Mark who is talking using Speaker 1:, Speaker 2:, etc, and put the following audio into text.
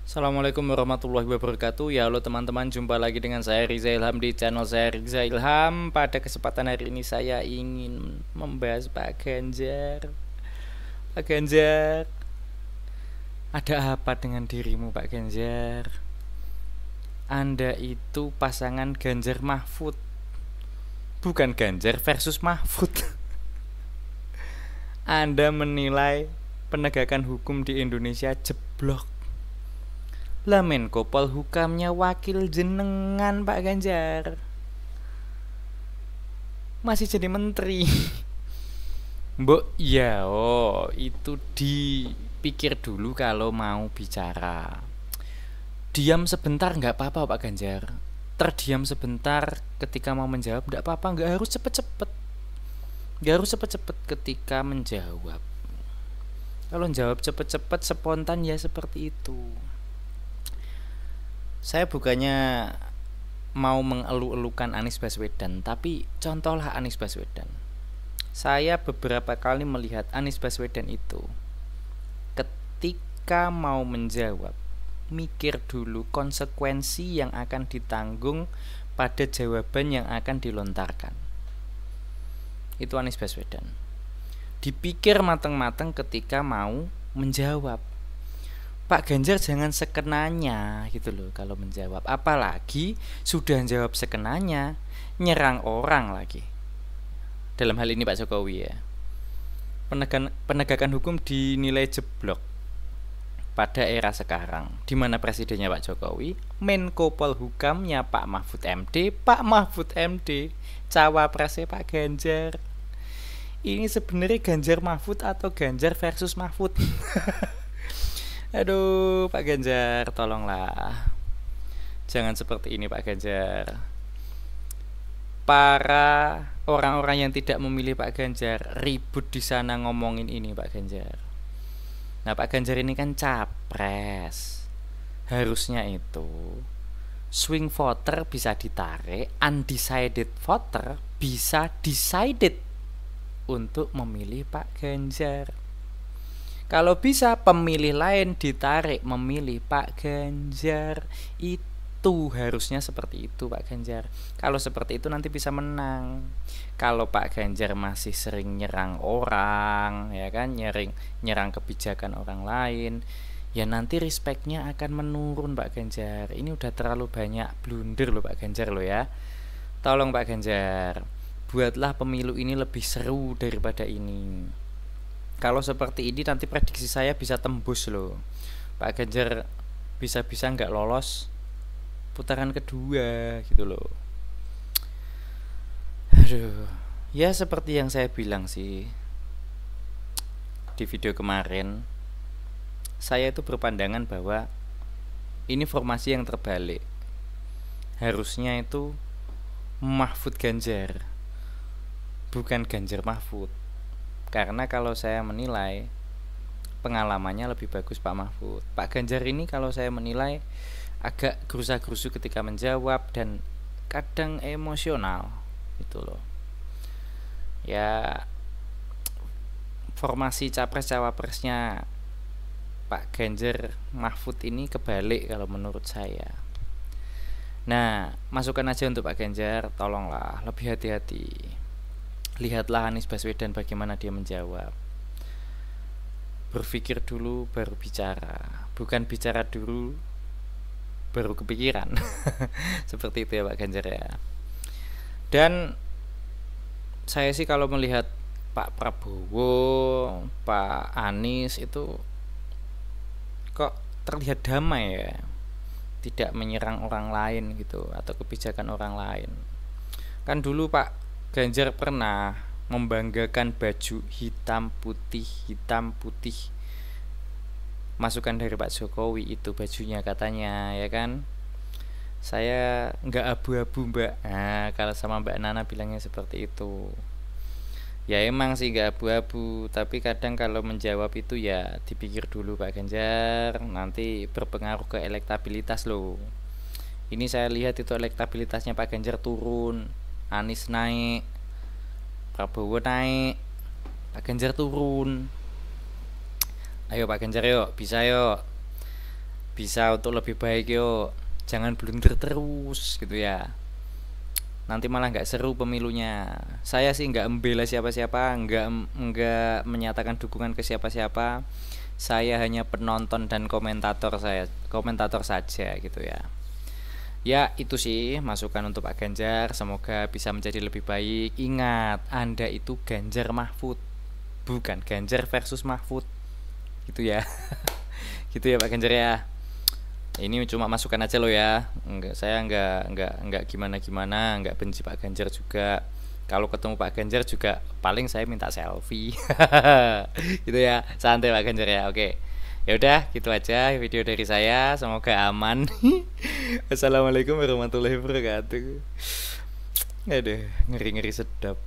Speaker 1: Assalamualaikum warahmatullahi wabarakatuh. Ya halo teman-teman, jumpa lagi dengan saya Riza Ilham di channel saya Riza Ilham. Pada kesempatan hari ini saya ingin membahas Pak Ganjar. Pak Ganjar, ada apa dengan dirimu Pak Ganjar? Anda itu pasangan Ganjar Mahfud, bukan Ganjar versus Mahfud. Anda menilai penegakan hukum di Indonesia jeblok. Lah Menko Polhukamnya wakil jenengan Pak Ganjar, masih jadi menteri. Mbok ya, itu dipikir dulu kalau mau bicara. Diam sebentar nggak apa-apa Pak Ganjar. Terdiam sebentar ketika mau menjawab nggak apa-apa, nggak harus cepet-cepet. Nggak harus cepet-cepet ketika menjawab. Kalau jawab cepet-cepet spontan ya seperti itu. Saya bukannya mau mengeluh-elukan Anies Baswedan, tapi contohlah Anies Baswedan. Saya beberapa kali melihat Anies Baswedan itu ketika mau menjawab, mikir dulu konsekuensi yang akan ditanggung pada jawaban yang akan dilontarkan. Itu Anies Baswedan. Dipikir matang-matang ketika mau menjawab. Pak Ganjar jangan sekenanya gitu loh kalau menjawab. Apalagi sudah jawab sekenanya, nyerang orang lagi. Dalam hal ini Pak Jokowi ya. Penegakan hukum dinilai jeblok pada era sekarang, di mana presidennya Pak Jokowi, Menko Polhukamnya Pak Mahfud MD, Pak Mahfud MD, cawapresnya Pak Ganjar. Ini sebenarnya Ganjar Mahfud atau Ganjar versus Mahfud? Aduh, Pak Ganjar, tolonglah. Jangan seperti ini, Pak Ganjar. Para orang-orang yang tidak memilih Pak Ganjar ribut di sana ngomongin ini, Pak Ganjar. Nah, Pak Ganjar ini kan capres. Harusnya itu swing voter bisa ditarik, undecided voter bisa decided untuk memilih Pak Ganjar. Kalau bisa pemilih lain ditarik memilih Pak Ganjar. Itu harusnya seperti itu Pak Ganjar. Kalau seperti itu nanti bisa menang. Kalau Pak Ganjar masih sering nyerang orang, ya kan, nyerang kebijakan orang lain, ya nanti respectnya akan menurun Pak Ganjar. Ini udah terlalu banyak blunder loh Pak Ganjar loh ya. Tolong Pak Ganjar, buatlah pemilu ini lebih seru daripada ini. Kalau seperti ini nanti prediksi saya bisa tembus loh. Pak Ganjar bisa-bisa nggak lolos putaran kedua gitu loh. Aduh, ya seperti yang saya bilang sih di video kemarin, saya itu berpandangan bahwa ini formasi yang terbalik. Harusnya itu Mahfud Ganjar, bukan Ganjar Mahfud. Karena kalau saya menilai pengalamannya lebih bagus Pak Mahfud. Pak Ganjar ini kalau saya menilai agak gerusa-gerusu ketika menjawab dan kadang emosional gitu loh. Ya, formasi capres cawapresnya Pak Ganjar Mahfud ini kebalik kalau menurut saya. Nah, masukan aja untuk Pak Ganjar, tolonglah lebih hati-hati. Lihatlah Anies Baswedan bagaimana dia menjawab. Berpikir dulu baru bicara, bukan bicara dulu baru kepikiran. Seperti itu ya Pak Ganjar ya. Dan saya sih kalau melihat Pak Prabowo, Pak Anies itu kok terlihat damai ya, tidak menyerang orang lain gitu atau kebijakan orang lain. Kan dulu Pak Ganjar pernah membanggakan baju hitam putih masukan dari Pak Jokowi itu bajunya katanya ya kan. Saya nggak abu-abu Mbak. Nah, kalau sama Mbak Nana bilangnya seperti itu. Ya emang sih nggak abu-abu, tapi kadang kalau menjawab itu ya dipikir dulu Pak Ganjar, nanti berpengaruh ke elektabilitas loh. Ini saya lihat itu elektabilitasnya Pak Ganjar turun, Anies naik, Prabowo naik, Pak Ganjar turun. Ayo Pak Ganjar yuk, bisa yuk. bisa untuk lebih baik yuk, jangan blunder terus gitu ya, nanti malah nggak seru pemilunya. Saya sih nggak membela siapa-siapa, nggak menyatakan dukungan ke siapa-siapa. Saya hanya penonton dan komentator saja gitu ya. Ya itu sih masukan untuk Pak Ganjar, semoga bisa menjadi lebih baik. Ingat, Anda itu Ganjar Mahfud, bukan Ganjar versus Mahfud gitu ya. Gitu ya Pak Ganjar ya. Ini cuma masukan aja lo ya. Saya enggak gimana-gimana, enggak benci Pak Ganjar juga. Kalau ketemu Pak Ganjar juga paling saya minta selfie. Gitu ya. Santai Pak Ganjar ya. Oke. Ya udah, gitu aja video dari saya. Semoga aman. Wassalamualaikum warahmatullahi wabarakatuh. Aduh, ngeri-ngeri sedap.